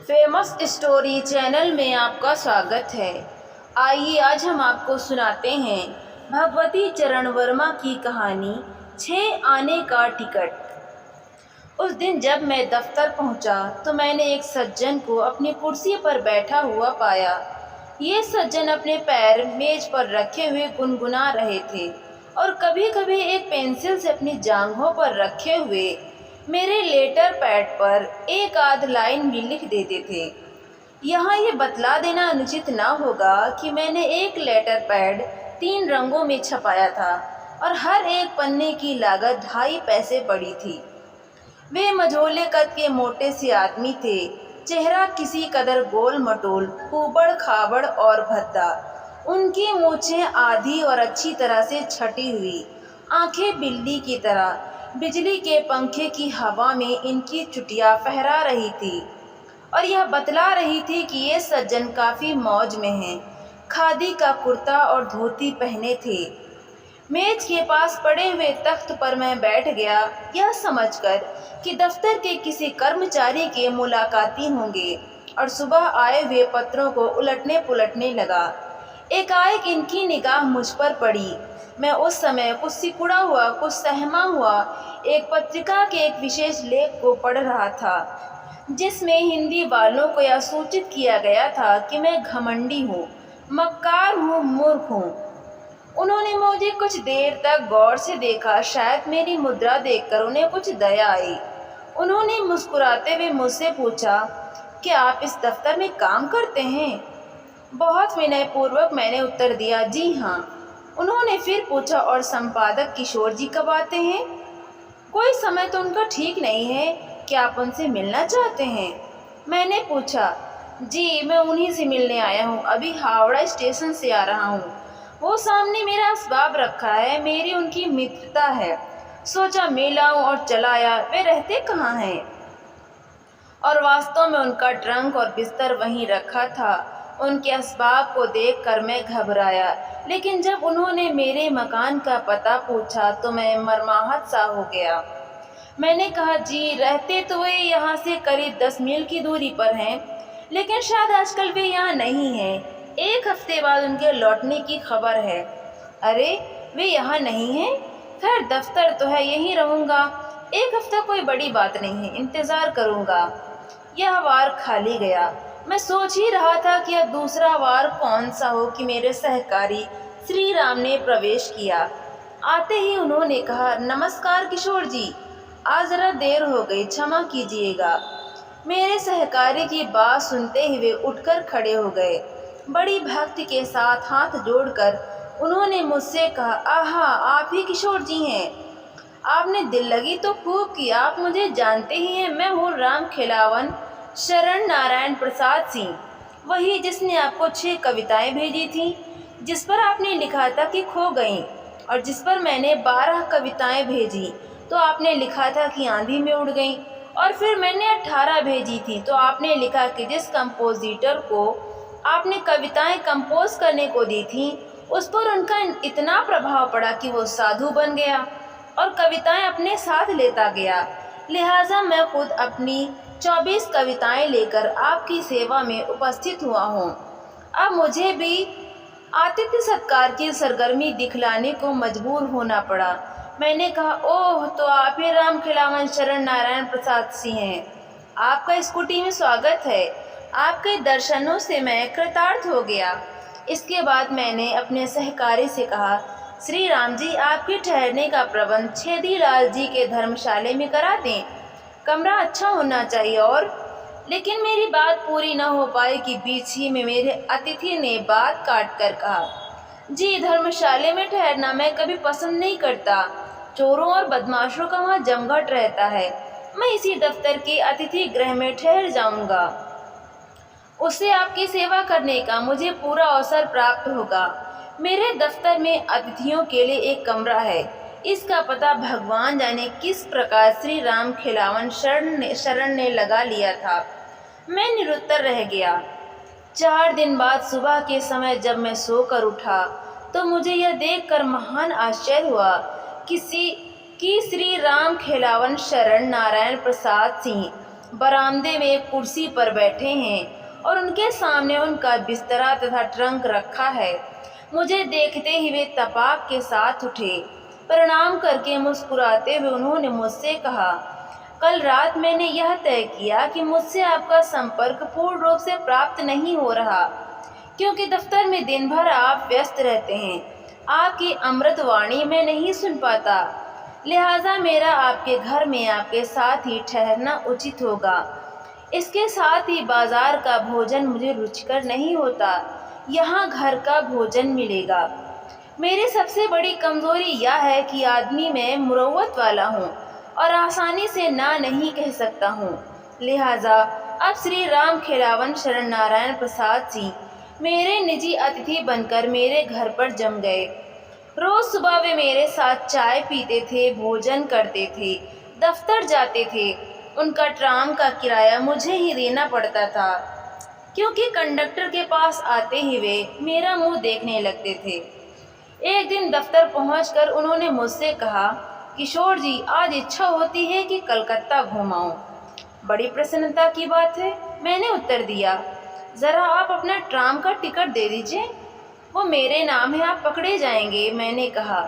Famous story channel में आपका स्वागत है। आइए आज हम आपको सुनाते हैं भगवती चरण वर्मा की कहानी 6 आने का टिकट। उस दिन जब मैं दफ्तर पहुंचा तो मैंने एक सज्जन को अपनी कुर्सी पर बैठा हुआ पाया। ये सज्जन अपने पैर मेज पर रखे हुए गुनगुना रहे थे और कभी कभी एक पेंसिल से अपनी जांघों पर रखे हुए मेरे लेटर पैड पर एक आध लाइन भी लिख देते थे। यहाँ ये बतला देना अनुचित ना होगा कि मैंने एक लेटर पैड 3 रंगों में छपाया था और हर एक पन्ने की लागत 2.5 पैसे पड़ी थी। वे मझोले कद के मोटे से आदमी थे, चेहरा किसी कदर गोल मटोल, ऊबड़ खाबड़ और भद्दा। उनकी मूछें आधी और अच्छी तरह से छटी हुई, आंखें बिल्ली की तरह बिजली के पंखे की हवा में इनकी चुटिया फहरा रही थी और यह बतला रही थी कि ये सज्जन काफ़ी मौज में हैं। खादी का कुर्ता और धोती पहने थे। मेज के पास पड़े हुए तख्त पर मैं बैठ गया, यह समझकर कि दफ्तर के किसी कर्मचारी के मुलाकाती होंगे, और सुबह आए हुए पत्रों को उलटने पुलटने लगा। एकाएक इनकी निगाह मुझ पर पड़ी। मैं उस समय कुछ सिकुड़ा हुआ, कुछ सहमा हुआ एक पत्रिका के एक विशेष लेख को पढ़ रहा था, जिसमें हिंदी वालों को यह सूचित किया गया था कि मैं घमंडी हूँ, मक्कार हूँ, मूर्ख हूँ। उन्होंने मुझे कुछ देर तक गौर से देखा। शायद मेरी मुद्रा देखकर उन्हें कुछ दया आई। उन्होंने मुस्कुराते हुए मुझसे पूछा, क्या आप इस दफ्तर में काम करते हैं? बहुत विनयपूर्वक मैंने उत्तर दिया, जी हाँ। उन्होंने फिर पूछा, और संपादक किशोर जी कब आते हैं? कोई समय तो उनका ठीक नहीं है, क्या आप उनसे मिलना चाहते हैं? मैंने पूछा, जी मैं उन्हीं से मिलने आया हूँ, अभी हावड़ा स्टेशन से आ रहा हूँ। वो सामने मेरा असबाब रखा है, मेरी उनकी मित्रता है, सोचा मिल आऊं और चला आया। वे रहते कहाँ हैं? और वास्तव में उनका ट्रंक और बिस्तर वहीं रखा था। उनके असबाब को देखकर मैं घबराया, लेकिन जब उन्होंने मेरे मकान का पता पूछा तो मैं मर्माहत सा हो गया। मैंने कहा, जी रहते तो वे यहाँ से करीब 10 मील की दूरी पर हैं, लेकिन शायद आजकल वे यहाँ नहीं हैं। 1 हफ्ते बाद उनके लौटने की खबर है। अरे वे यहाँ नहीं हैं? खैर दफ्तर तो है, यहीं रहूँगा। 1 हफ्ता कोई बड़ी बात नहीं है, इंतज़ार करूँगा। यह वार खाली गया। मैं सोच ही रहा था कि यह दूसरा वार कौन सा हो कि मेरे सहकारी श्री राम ने प्रवेश किया। आते ही उन्होंने कहा, नमस्कार किशोर जी, आज ज़रा देर हो गई, क्षमा कीजिएगा। मेरे सहकारी की बात सुनते ही वे उठकर खड़े हो गए। बड़ी भक्ति के साथ हाथ जोड़कर उन्होंने मुझसे कहा, आहा आप ही किशोर जी हैं। आपने दिल लगी तो खूब की, आप मुझे जानते ही हैं। मैं हूँ राम खिलावन शरण नारायण प्रसाद सिंह, वही जिसने आपको 6 कविताएं भेजी थीं, जिस पर आपने लिखा था कि खो गईं, और जिस पर मैंने 12 कविताएं भेजी तो आपने लिखा था कि आंधी में उड़ गईं, और फिर मैंने 18 भेजी थी तो आपने लिखा कि जिस कंपोजिटर को आपने कविताएं कंपोज करने को दी थी उस पर उनका इतना प्रभाव पड़ा कि वो साधु बन गया और कविताएं अपने साथ लेता गया। लिहाजा मैं खुद अपनी 24 कविताएं लेकर आपकी सेवा में उपस्थित हुआ हूँ। अब मुझे भी आतिथ्य सत्कार की सरगर्मी दिखलाने को मजबूर होना पड़ा। मैंने कहा, ओह तो आप ही राम खिलावन शरण नारायण प्रसाद सिंह हैं। आपका स्कूटी में स्वागत है। आपके दर्शनों से मैं कृतार्थ हो गया। इसके बाद मैंने अपने सहकारी से कहा, श्री राम जी आपके ठहरने का प्रबंध छेदीलाल जी के धर्मशाले में करा दें। कमरा अच्छा होना चाहिए। और लेकिन मेरी बात पूरी न हो पाई कि बीच ही में मेरे अतिथि ने बात काट कर कहा, जी धर्मशाले में ठहरना मैं कभी पसंद नहीं करता। चोरों और बदमाशों का वहाँ जमघट रहता है। मैं इसी दफ्तर के अतिथि गृह में ठहर जाऊंगा। उससे आपकी सेवा करने का मुझे पूरा अवसर प्राप्त होगा। मेरे दफ्तर में अतिथियों के लिए एक कमरा है। इसका पता भगवान जाने किस प्रकार श्री राम खिलावन शरण ने लगा लिया था। मैं निरुत्तर रह गया। 4 दिन बाद सुबह के समय जब मैं सोकर उठा तो मुझे यह देखकर महान आश्चर्य हुआ कि श्री राम खिलावन शरण नारायण प्रसाद सिंह बरामदे में एक कुर्सी पर बैठे हैं और उनके सामने उनका बिस्तरा तथा ट्रंक रखा है। मुझे देखते ही वे तपाक के साथ उठे। प्रणाम करके मुस्कुराते हुए उन्होंने मुझसे कहा, कल रात मैंने यह तय किया कि मुझसे आपका संपर्क पूर्ण रूप से प्राप्त नहीं हो रहा, क्योंकि दफ्तर में दिन भर आप व्यस्त रहते हैं। आपकी अमृतवाणी मैं नहीं सुन पाता, लिहाजा मेरा आपके घर में आपके साथ ही ठहरना उचित होगा। इसके साथ ही बाजार का भोजन मुझे रुचिकर नहीं होता, यहाँ घर का भोजन मिलेगा। मेरी सबसे बड़ी कमजोरी यह है कि आदमी मैं मुरव्वत वाला हूँ और आसानी से ना नहीं कह सकता हूँ। लिहाजा अब श्री राम खिलावन शरण नारायण प्रसाद जी मेरे निजी अतिथि बनकर मेरे घर पर जम गए। रोज सुबह वे मेरे साथ चाय पीते थे, भोजन करते थे, दफ्तर जाते थे। उनका ट्राम का किराया मुझे ही देना पड़ता था, क्योंकि कंडक्टर के पास आते ही वे मेरा मुंह देखने लगते थे। एक दिन दफ्तर पहुंचकर उन्होंने मुझसे कहा, किशोर जी, आज इच्छा होती है कि कलकत्ता घुमाऊं। बड़ी प्रसन्नता की बात है, मैंने उत्तर दिया। ज़रा आप अपना ट्राम का टिकट दे दीजिए, वो मेरे नाम है, आप पकड़े जाएंगे। मैंने कहा,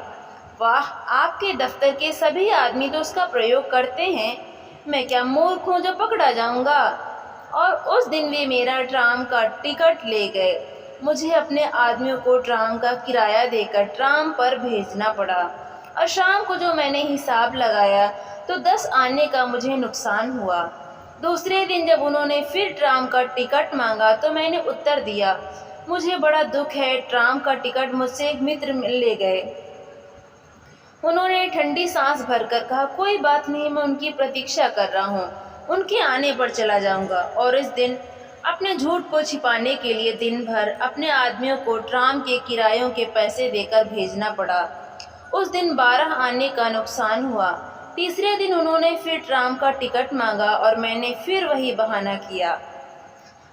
वाह, आपके दफ्तर के सभी आदमी तो उसका प्रयोग करते हैं, मैं क्या मूर्ख हूँ जो पकड़ा जाऊँगा। और उस दिन वे मेरा ट्राम का टिकट ले गए। मुझे अपने आदमियों को ट्राम का किराया देकर ट्राम पर भेजना पड़ा और शाम को जो मैंने हिसाब लगाया तो 10 आने का मुझे नुकसान हुआ। दूसरे दिन जब उन्होंने फिर ट्राम का टिकट मांगा तो मैंने उत्तर दिया, मुझे बड़ा दुख है, ट्राम का टिकट मुझसे एक मित्र ले गए। उन्होंने ठंडी सांस भरकर कहा, कोई बात नहीं, मैं उनकी प्रतीक्षा कर रहा हूँ, उनके आने पर चला जाऊँगा। और इस दिन अपने झूठ को छिपाने के लिए दिन भर अपने आदमियों को ट्राम के किरायों के पैसे देकर भेजना पड़ा। उस दिन 12 आने का नुकसान हुआ। तीसरे दिन उन्होंने फिर ट्राम का टिकट मांगा और मैंने फिर वही बहाना किया।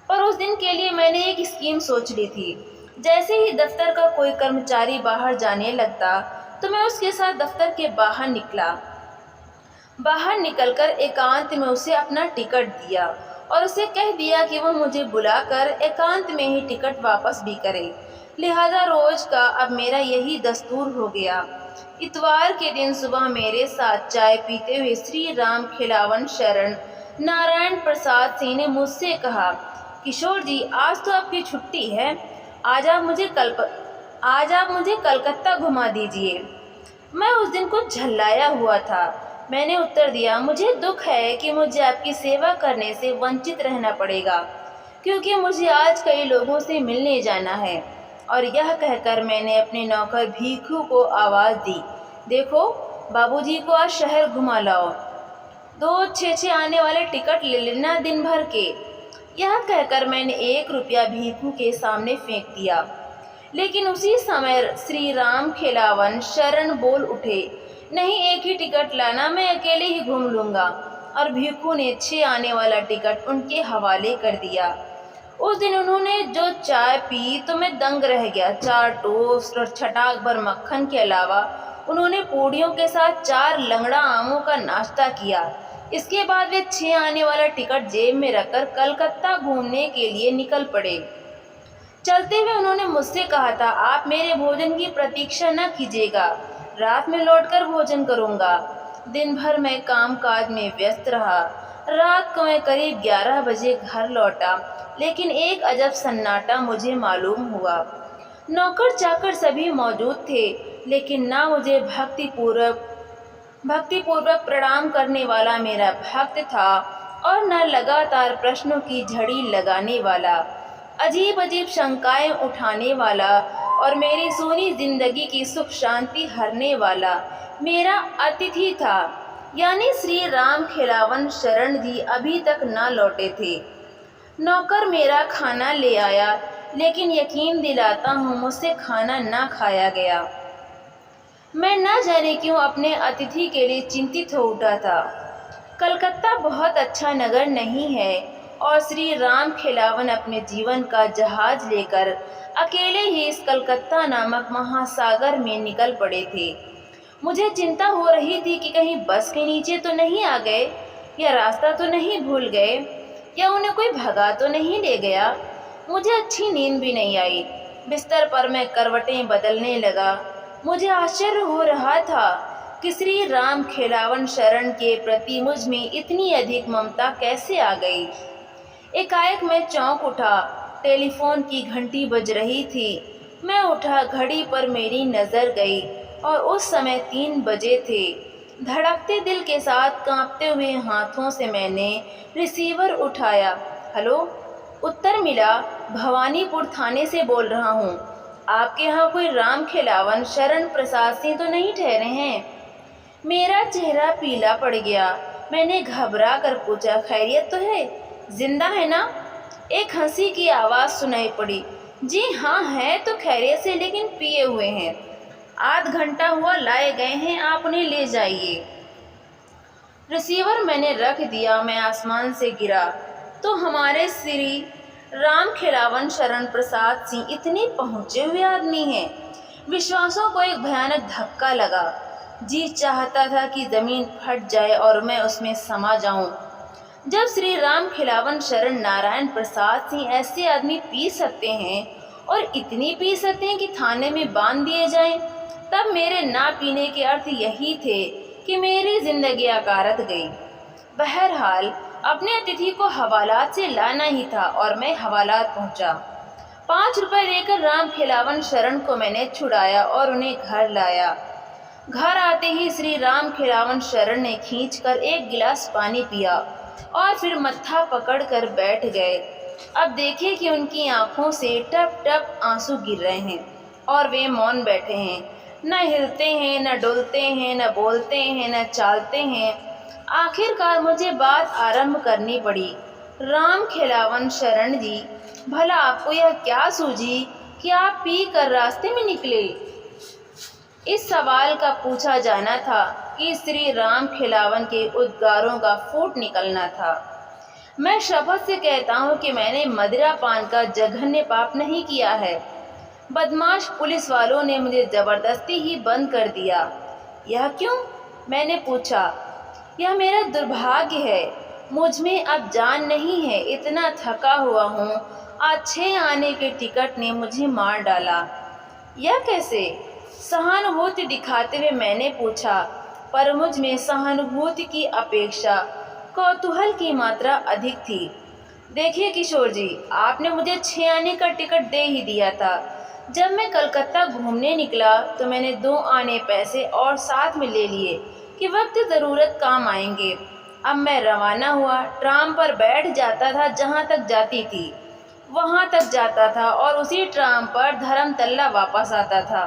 पर उस दिन के लिए मैंने एक स्कीम सोच ली थी। जैसे ही दफ्तर का कोई कर्मचारी बाहर जाने लगता तो मैं उसके साथ दफ्तर के बाहर निकला। बाहर निकलकर एकांत में उसे अपना टिकट दिया और उसे कह दिया कि वह मुझे बुलाकर एकांत में ही टिकट वापस भी करे। लिहाजा रोज का अब मेरा यही दस्तूर हो गया। इतवार के दिन सुबह मेरे साथ चाय पीते हुए श्री राम खिलावन शरण नारायण प्रसाद सिंह ने मुझसे कहा, किशोर जी, आज तो आपकी छुट्टी है, आज आप मुझे कलकत्ता घुमा दीजिए। मैं उस दिन कुछ झल्लाया हुआ था। मैंने उत्तर दिया, मुझे दुख है कि मुझे आपकी सेवा करने से वंचित रहना पड़ेगा, क्योंकि मुझे आज कई लोगों से मिलने जाना है। और यह कहकर मैंने अपने नौकर भीखू को आवाज़ दी, देखो, बाबूजी को आज शहर घुमा लाओ, 2 6 आने वाले टिकट ले लेना दिन भर के। यह कहकर मैंने 1 रुपया भीखू के सामने फेंक दिया। लेकिन उसी समय श्री राम खिलावन शरण बोल उठे, नहीं, एक ही टिकट लाना, मैं अकेले ही घूम लूँगा। और भीखू ने 6 आने वाला टिकट उनके हवाले कर दिया। उस दिन उन्होंने जो चाय पी तो मैं दंग रह गया। 4 टोस्ट और छटाक भर मक्खन के अलावा उन्होंने पूड़ियों के साथ 4 लंगड़ा आमों का नाश्ता किया। इसके बाद वे 6 आने वाला टिकट जेब में रखकर कलकत्ता घूमने के लिए निकल पड़े। चलते हुए उन्होंने मुझसे कहा था, आप मेरे भोजन की प्रतीक्षा न कीजिएगा, रात में लौटकर भोजन करूँगा। दिन भर मैं कामकाज में व्यस्त रहा। रात को मैं करीब 11 बजे घर लौटा, लेकिन एक अजब सन्नाटा मुझे मालूम हुआ। नौकर चाकर सभी मौजूद थे, लेकिन ना मुझे भक्तिपूर्वक प्रणाम करने वाला मेरा भक्त था और न लगातार प्रश्नों की झड़ी लगाने वाला, अजीब अजीब शंकाएं उठाने वाला और मेरी सूनी जिंदगी की सुख शांति हरने वाला मेरा अतिथि था। यानी श्री राम खिलावन शरण जी अभी तक न लौटे थे। नौकर मेरा खाना ले आया, लेकिन यकीन दिलाता हूँ मुझसे खाना ना खाया गया। मैं न जाने क्यों अपने अतिथि के लिए चिंतित हो उठा था। कलकत्ता बहुत अच्छा नगर नहीं है और श्री राम खिलावन अपने जीवन का जहाज लेकर अकेले ही इस कलकत्ता नामक महासागर में निकल पड़े थे। मुझे चिंता हो रही थी कि कहीं बस के नीचे तो नहीं आ गए। या रास्ता तो नहीं भूल गए, या उन्हें कोई भगा तो नहीं ले गया। मुझे अच्छी नींद भी नहीं आई। बिस्तर पर मैं करवटें बदलने लगा। मुझे आश्चर्य हो रहा था कि श्री राम खिलावन शरण के प्रति मुझ में इतनी अधिक ममता कैसे आ गई। एकाएक मैं चौंक उठा। टेलीफोन की घंटी बज रही थी। मैं उठा, घड़ी पर मेरी नज़र गई और उस समय 3 बजे थे। धड़कते दिल के साथ कांपते हुए हाथों से मैंने रिसीवर उठाया। हेलो, उत्तर मिला, भवानीपुर थाने से बोल रहा हूँ। आपके यहाँ कोई राम खिलावन शरण प्रसाद सिंह तो नहीं ठहरे हैं? मेरा चेहरा पीला पड़ गया। मैंने घबरा कर पूछा, खैरियत तो है? जिंदा है ना? एक हंसी की आवाज़ सुनाई पड़ी। जी हाँ, है तो खैरियत से, लेकिन पिए हुए हैं। आध घंटा हुआ लाए गए हैं, आप उन्हें ले जाइए। रिसीवर मैंने रख दिया। मैं आसमान से गिरा तो हमारे श्री राम खिलावन शरण प्रसाद सिंह इतने पहुँचे हुए आदमी हैं। विश्वासों को एक भयानक धक्का लगा। जी चाहता था कि ज़मीन फट जाए और मैं उसमें समा जाऊं। जब श्री राम खिलावन शरण नारायण प्रसाद सिंह ऐसे आदमी पी सकते हैं और इतनी पी सकते हैं कि थाने में बांध दिए जाएं, तब मेरे ना पीने के अर्थ यही थे कि मेरी जिंदगी अकारत गई। बहरहाल अपने अतिथि को हवालात से लाना ही था और मैं हवालात पहुंचा। 5 रुपए देकर राम खिलावन शरण को मैंने छुड़ाया और उन्हें घर लाया। घर आते ही श्री राम खिलावन शरण ने खींचकर 1 गिलास पानी पिया और फिर मत्था पकड़कर बैठ गए। अब देखिए कि उनकी आंखों से टप टप आंसू गिर रहे हैं और वे मौन बैठे हैं। न हिलते हैं, न डुलते हैं, न बोलते हैं, न चालते हैं। आखिरकार मुझे बात आरंभ करनी पड़ी। राम खिलावन शरण जी, भला आपको यह क्या सूझी कि आप पी कर रास्ते में निकले? इस सवाल का पूछा जाना था कि श्री राम खिलावन के उद्गारों का फूट निकलना था। मैं शपथ से कहता हूँ कि मैंने मदिरा पान का जघन्य पाप नहीं किया है। बदमाश पुलिस वालों ने मुझे ज़बरदस्ती ही बंद कर दिया। यह क्यों? मैंने पूछा। यह मेरा दुर्भाग्य है। मुझ में अब जान नहीं है। इतना थका हुआ हूँ। आज 6 आने के टिकट ने मुझे मार डाला। यह कैसे? सहानुभूति दिखाते हुए मैंने पूछा, पर मुझ में सहानुभूति की अपेक्षा कौतूहल की मात्रा अधिक थी। देखिए किशोर जी, आपने मुझे 6 आने का टिकट दे ही दिया था। जब मैं कलकत्ता घूमने निकला तो मैंने 2 आने पैसे और साथ में ले लिए कि वक्त ज़रूरत काम आएंगे। अब मैं रवाना हुआ। ट्राम पर बैठ जाता था, जहाँ तक जाती थी वहाँ तक जाता था और उसी ट्राम पर धर्मतल्ला वापस आता था।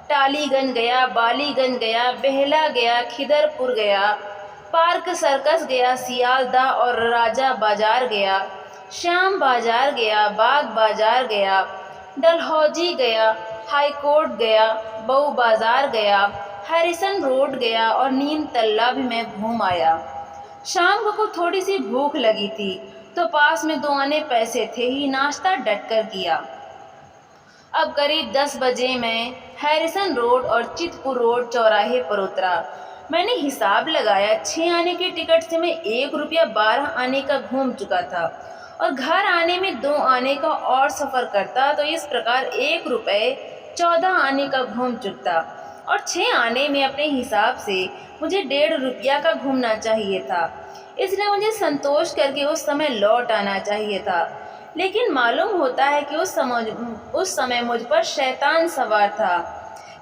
टालीगंज गया, बालीगंज गया, बेहला गया, खिदरपुर गया, पार्क सर्कस गया, सियालदा और राजा बाजार गया, श्याम बाजार गया, बाग बाजार गया, डलहौजी गया, हाई कोर्ट गया, बऊ बाजार गया, हैरिसन रोड गया और नीम तल्ला भी मैं घूम आया। शाम को थोड़ी सी भूख लगी थी तो पास में 2 आने पैसे थे ही। नाश्ता डटकर किया। अब करीब 10 बजे मैं हैरिसन रोड और चितपुर रोड चौराहे पर उतरा। मैंने हिसाब लगाया, 6 आने के टिकट से मैं 1 रुपया 12 आने का घूम चुका था और घर आने में 2 आने का और सफ़र करता तो इस प्रकार 1 रुपये 14 आने का घूम चुकता और 6 आने में अपने हिसाब से मुझे 1.5 रुपया का घूमना चाहिए था। इसलिए मुझे संतोष करके उस समय लौट आना चाहिए था। लेकिन मालूम होता है कि उस समय मुझ पर शैतान सवार था,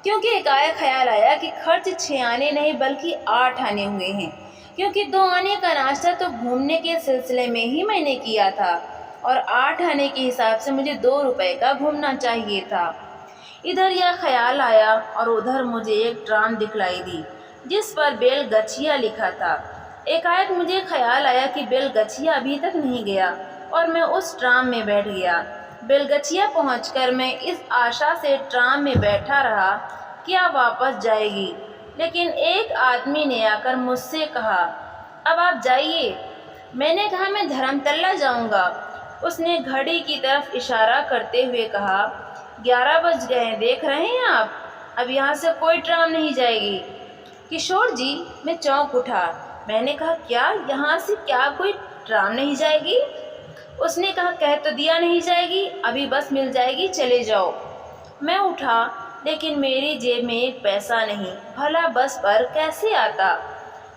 क्योंकि एकाएक ख्याल आया कि खर्च 6 आने नहीं बल्कि 8 आने हुए हैं, क्योंकि 2 आने का नाश्ता तो घूमने के सिलसिले में ही मैंने किया था और 8 आने के हिसाब से मुझे 2 रुपये का घूमना चाहिए था। इधर यह ख्याल आया और उधर मुझे एक ट्राम दिखलाई दी जिस पर बेलगछिया लिखा था। एकाएक मुझे ख्याल आया कि बेलगछिया अभी तक नहीं गया और मैं उस ट्राम में बैठ गया। बेलगछिया पहुंचकर मैं इस आशा से ट्राम में बैठा रहा कि अब वापस जाएगी, लेकिन एक आदमी ने आकर मुझसे कहा, अब आप जाइए। मैंने कहा, मैं धर्मतल्ला जाऊंगा। उसने घड़ी की तरफ इशारा करते हुए कहा, 11 बज गए हैं, देख रहे हैं आप? अब यहाँ से कोई ट्राम नहीं जाएगी। किशोर जी, मैं चौंक उठा। मैंने कहा, क्या यहाँ से क्या कोई ट्राम नहीं जाएगी? उसने कहा, कह तो दिया नहीं जाएगी, अभी बस मिल जाएगी, चले जाओ। मैं उठा, लेकिन मेरी जेब में एक पैसा नहीं, भला बस पर कैसे आता?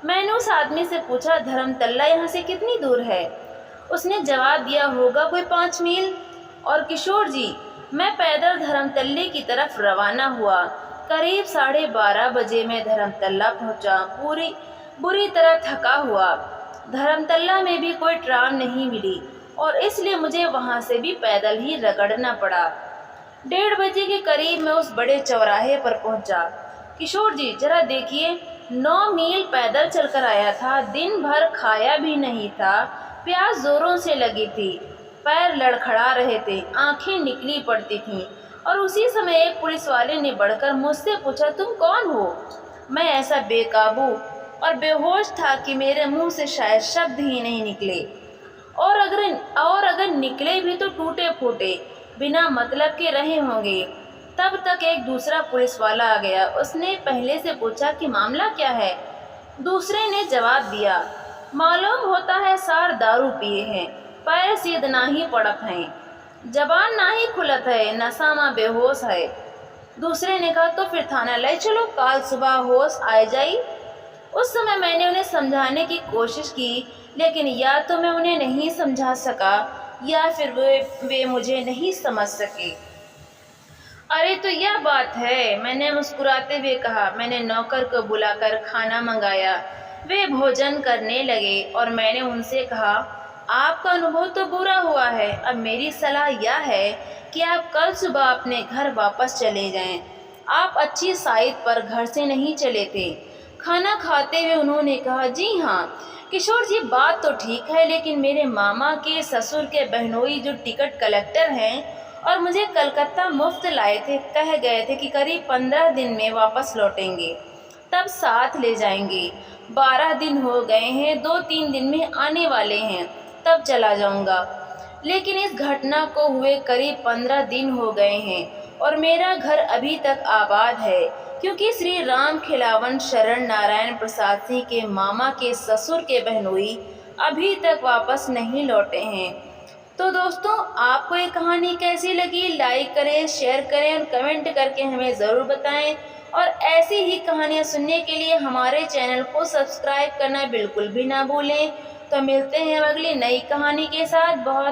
मैंने उस आदमी से पूछा, धर्मतल्ला यहाँ से कितनी दूर है? उसने जवाब दिया, होगा कोई 5 मील। और किशोर जी, मैं पैदल धर्मतल्ले की तरफ रवाना हुआ। करीब 12:30 बजे मैं धर्मतल्ला पहुंचा, बुरी तरह थका हुआ। धर्मतल्ला में भी कोई ट्राम नहीं मिली और इसलिए मुझे वहां से भी पैदल ही रगड़ना पड़ा। 1:30 बजे के करीब मैं उस बड़े चौराहे पर पहुंचा। किशोर जी, जरा देखिए, 9 मील पैदल चलकर आया था, दिन भर खाया भी नहीं था, प्यास जोरों से लगी थी, पैर लड़खड़ा रहे थे, आंखें निकली पड़ती थीं। और उसी समय एक पुलिस वाले ने बढ़कर मुझसे पूछा, तुम कौन हो? मैं ऐसा बेकाबू और बेहोश था कि मेरे मुंह से शायद शब्द ही नहीं निकले, और अगर निकले भी तो टूटे फूटे, बिना मतलब के रहे होंगे। तब तक एक दूसरा पुलिस वाला आ गया। उसने पहले से पूछा कि मामला क्या है? दूसरे ने जवाब दिया, मालूम होता है सार दारू पिए हैं, पैर सीध ना ही पड़त हैं, जबान ना ही खुलत है, नशा में बेहोश है। दूसरे ने कहा, तो फिर थाना ले चलो, काल सुबह होश आ जाई। उस समय मैंने उन्हें समझाने की कोशिश की, लेकिन या तो मैं उन्हें नहीं समझा सका या फिर वे मुझे नहीं समझ सके। अरे तो यह बात है, मैंने मुस्कुराते हुए कहा। मैंने नौकर को बुलाकर खाना मंगाया। वे भोजन करने लगे और मैंने उनसे कहा, आपका अनुभव तो बुरा हुआ है, अब मेरी सलाह यह है कि आप कल सुबह अपने घर वापस चले जाएं। आप अच्छी साइट पर घर से नहीं चले थे। खाना खाते हुए उन्होंने कहा, जी हाँ किशोर जी, बात तो ठीक है, लेकिन मेरे मामा के ससुर के बहनोई जो टिकट कलेक्टर हैं और मुझे कलकत्ता मुफ्त लाए थे, कह गए थे कि करीब 15 दिन में वापस लौटेंगे, तब साथ ले जाएंगे। 12 दिन हो गए हैं, 2-3 दिन में आने वाले हैं, तब चला जाऊंगा। लेकिन इस घटना को हुए करीब 15 दिन हो गए हैं और मेरा घर अभी तक आबाद है, क्योंकि श्री राम खिलावन शरण नारायण प्रसाद सिंह के मामा के ससुर के बहनोई अभी तक वापस नहीं लौटे हैं। तो दोस्तों, आपको ये कहानी कैसी लगी? लाइक करें, शेयर करें और कमेंट करके हमें ज़रूर बताएं। और ऐसी ही कहानियाँ सुनने के लिए हमारे चैनल को सब्सक्राइब करना बिल्कुल भी ना भूलें। तो मिलते हैं अगली नई कहानी के साथ। बहुत